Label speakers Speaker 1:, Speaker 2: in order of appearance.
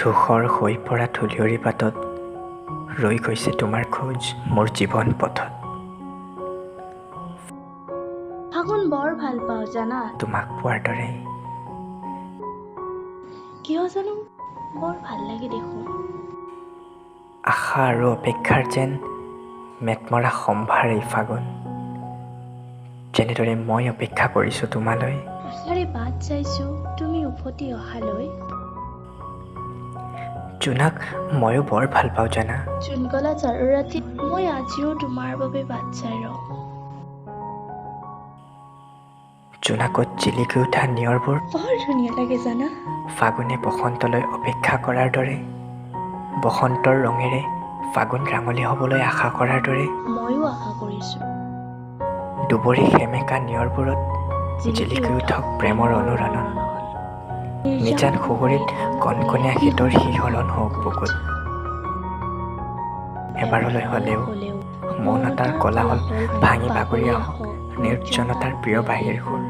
Speaker 1: ধূসৰ হৈ পৰা ধূলিয়ৰী পাতত ৰৈ গৈছে তোমাৰ খোজ মোৰ জীৱন পথত।
Speaker 2: ফাগুন বৰ ভাল পাওঁ জানা,
Speaker 1: তোমাক পোৱাৰ দৰে
Speaker 2: কিয় জানো বৰ ভাল লাগে দেখোন।
Speaker 1: আশা আৰু অপেক্ষাৰ যেন মেটমৰা সম্ভাৰ এই ফাগুন, যেনেদৰে মই অপেক্ষা কৰিছোঁ তোমালৈ।
Speaker 2: আশাৰে বাট চাইছোঁ তুমি উভতি অহালৈ।
Speaker 1: জোনাক ময়ো বৰ ভাল পাওঁ জানা,
Speaker 2: জোনকলা চাৰু ৰাতিত মই আজিও তোমাৰ বাবে বাট চাই ৰওঁ।
Speaker 1: জোনাকত জিলিকি উঠা নিয়ৰবোৰ
Speaker 2: বৰ ধুনীয়া লাগে জানা,
Speaker 1: ফাগুনে বসন্তলৈ অপেক্ষা কৰাৰ দৰে, বসন্তৰ ৰঙেৰে ফাগুন ৰাঙলী হ'বলৈ আশা কৰাৰ দৰে।
Speaker 2: ময়ো আশা কৰিছোঁ
Speaker 1: দুবৰি সেমেকা নিয়ৰবোৰত জিলিকি উঠক প্ৰেমৰ অনুৰণন। নিজান সুগৰিত কণকণীয়া শীতৰ শিহৰণ হওক বুকুত। এবাৰলৈ হ'লেও মৌনতাৰ কোলাহল ভাঙি বাগৰি আহক নিৰ্জনতাৰ প্ৰিয় বাহিৰ সুৰ।